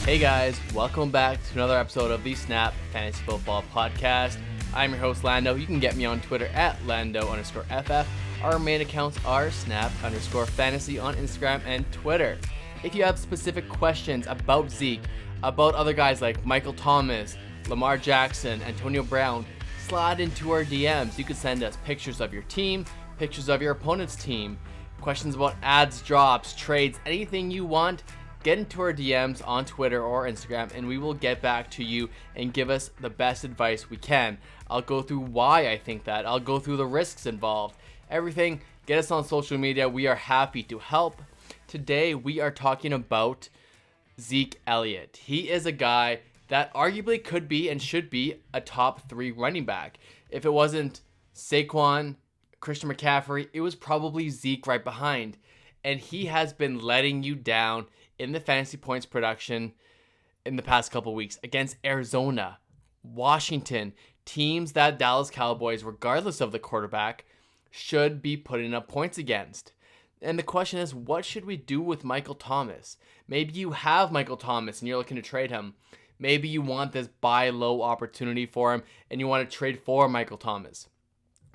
Hey guys, welcome back to another episode of the Snap Fantasy Football Podcast. I'm your host Lando. You can get me on Twitter at Lando_FF. Our main accounts are Snap_Fantasy on Instagram and Twitter. If you have specific questions about Zeke, about other guys like Michael Thomas, Lamar Jackson, Antonio Brown, slide into our DMs. You can send us pictures of your team, pictures of your opponent's team, questions about ads, drops, trades, anything you want. Get into our DMs on Twitter or Instagram and we will get back to you and give us the best advice we can. I'll go through why I think that. I'll go through the risks involved. Everything, get us on social media. We are happy to help. Today we are talking about Zeke Elliott. He is a guy that arguably could be and should be a top 3 running back. If it wasn't Saquon, Christian McCaffrey, it was probably Zeke right behind. And he has been letting you down in the fantasy points production in the past couple weeks against Arizona, Washington, teams that Dallas Cowboys, regardless of the quarterback, should be putting up points against. And the question is, what should we do with Michael Thomas? Maybe you have Michael Thomas and you're looking to trade him. Maybe you want this buy low opportunity for him and you want to trade for Michael Thomas.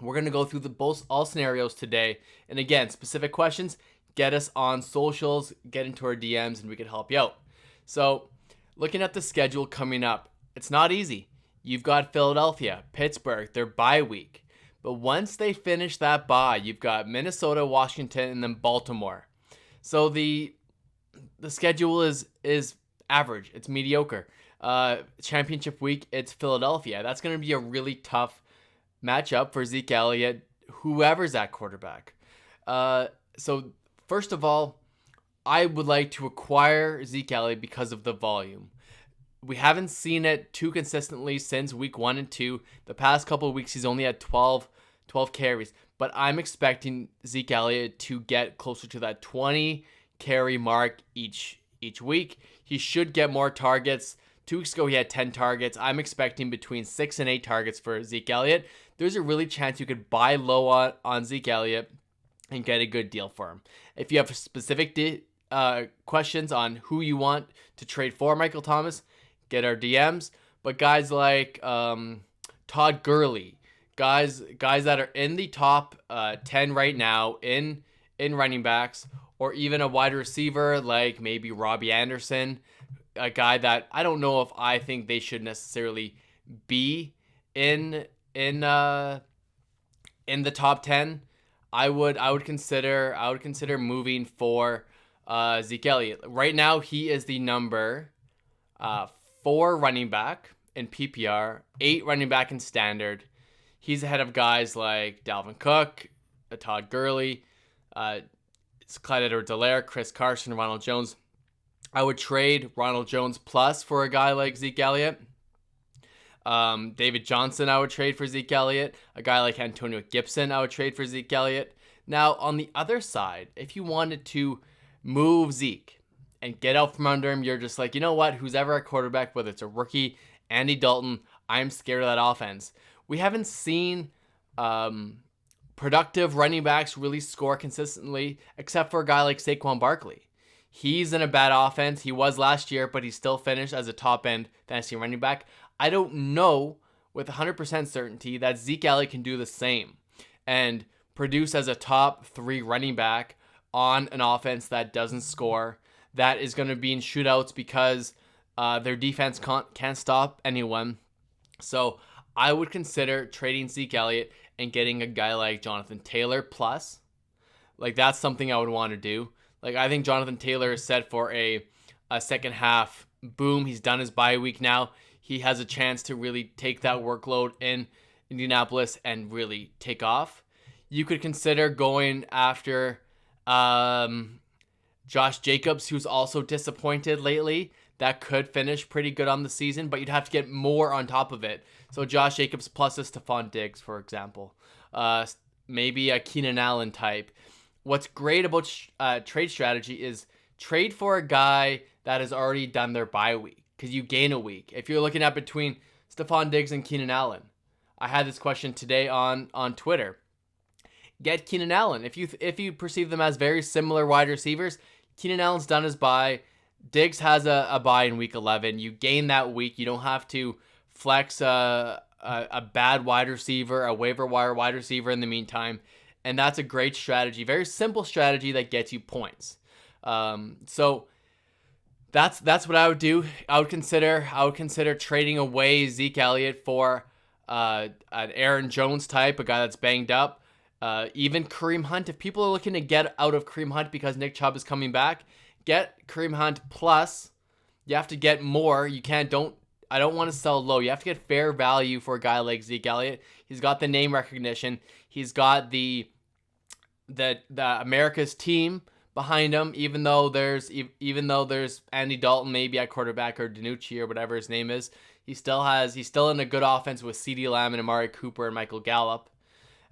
We're going to go through all scenarios today. And again, specific questions, get us on socials, get into our DMs, and we can help you out. So, looking at the schedule coming up, it's not easy. You've got Philadelphia, Pittsburgh, their bye week. But once they finish that bye, you've got Minnesota, Washington, and then Baltimore. So the schedule is average. It's mediocre. Championship week, it's Philadelphia. That's going to be a really tough matchup for Zeke Elliott, whoever's at quarterback. So first of all, I would like to acquire Zeke Elliott because of the volume. We haven't seen it too consistently since week 1 and 2. The past couple of weeks, he's only had 12 carries. But I'm expecting Zeke Elliott to get closer to that 20 carry mark each week. He should get more targets. 2 weeks ago, he had 10 targets. I'm expecting between 6 and 8 targets for Zeke Elliott. There's a really chance you could buy low on Zeke Elliott and get a good deal for him. If you have specific questions on who you want to trade for Michael Thomas, get our DMs. But guys like Todd Gurley, guys that are in the top 10 right now in running backs, or even a wide receiver like maybe Robbie Anderson, a guy that I don't know if I think they should necessarily be in the top 10. I would consider moving for Zeke Elliott. Right now, he is the number 4 running back in PPR, 8 running back in standard. He's ahead of guys like Dalvin Cook, Todd Gurley, Clyde Edwards-Helaire, Chris Carson, Ronald Jones. I would trade Ronald Jones plus for a guy like Zeke Elliott. David Johnson, I would trade for Zeke Elliott. A guy like Antonio Gibson, I would trade for Zeke Elliott. Now, on the other side, if you wanted to move Zeke and get out from under him, you're just like, you know what? Who's ever at quarterback, whether it's a rookie, Andy Dalton, I'm scared of that offense. We haven't seen productive running backs really score consistently, except for a guy like Saquon Barkley. He's in a bad offense. He was last year, but he still finished as a top-end fantasy running back. I don't know with 100% certainty that Zeke Elliott can do the same and produce as a top 3 running back on an offense that doesn't score, that is going to be in shootouts because their defense can't stop anyone. So I would consider trading Zeke Elliott and getting a guy like Jonathan Taylor plus. Like, that's something I would want to do. Like, I think Jonathan Taylor is set for a second half boom. He's done his bye week now. He has a chance to really take that workload in Indianapolis and really take off. You could consider going after Josh Jacobs, who's also disappointed lately. That could finish pretty good on the season, but you'd have to get more on top of it. So Josh Jacobs plus a Stephon Diggs, for example. Maybe a Keenan Allen type. What's great about trade strategy is trade for a guy that has already done their bye week, because you gain a week. If you're looking at between Stephon Diggs and Keenan Allen, I had this question today on Twitter. Get Keenan Allen. If you perceive them as very similar wide receivers, Keenan Allen's done his bye. Diggs has a bye in week 11. You gain that week. You don't have to flex a bad wide receiver, a waiver wire wide receiver in the meantime. And that's a great strategy. Very simple strategy that gets you points. So that's what I would do. I would consider trading away Zeke Elliott for an Aaron Jones type, a guy that's banged up. Even Kareem Hunt. If people are looking to get out of Kareem Hunt because Nick Chubb is coming back, get Kareem Hunt plus. You have to get more. I don't want to sell low. You have to get fair value for a guy like Zeke Elliott. He's got the name recognition. He's got the America's team behind him. Even though there's Andy Dalton maybe at quarterback or DiNucci or whatever his name is, he's still in a good offense with CeeDee Lamb and Amari Cooper and Michael Gallup.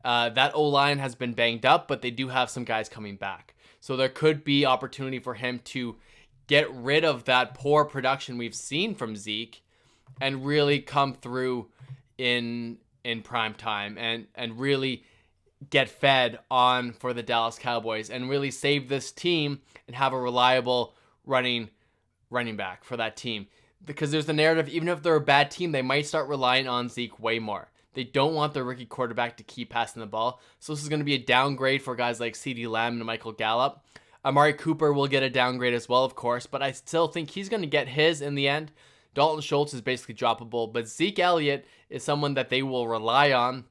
That O-line has been banged up, but they do have some guys coming back. So there could be opportunity for him to get rid of that poor production we've seen from Zeke and really come through in prime time and really get fed on for the Dallas Cowboys and really save this team and have a reliable running back for that team. Because there's the narrative, even if they're a bad team, they might start relying on Zeke way more. They don't want their rookie quarterback to keep passing the ball. So this is going to be a downgrade for guys like CeeDee Lamb and Michael Gallup. Amari Cooper will get a downgrade as well, of course, but I still think he's going to get his in the end. Dalton Schultz is basically droppable, but Zeke Elliott is someone that they will rely on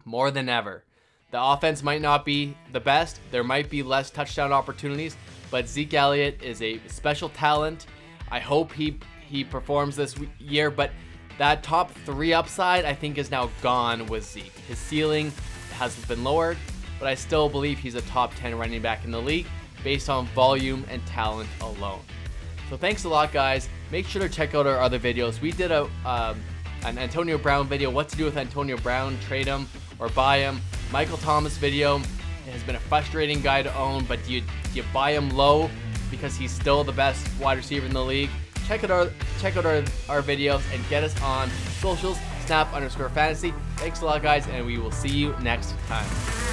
more than ever. The offense might not be the best. There might be less touchdown opportunities, but Zeke Elliott is a special talent. I hope he performs this year, but that top 3 upside, I think, is now gone with Zeke. His ceiling has been lowered, but I still believe he's a top 10 running back in the league based on volume and talent alone. So thanks a lot, guys. Make sure to check out our other videos. We did an Antonio Brown video, what to do with Antonio Brown, trade him or buy him. Michael Thomas video. It has been a frustrating guy to own, but do you buy him low because he's still the best wide receiver in the league? Check out our videos and get us on socials, snap_fantasy. Thanks a lot, guys, and we will see you next time.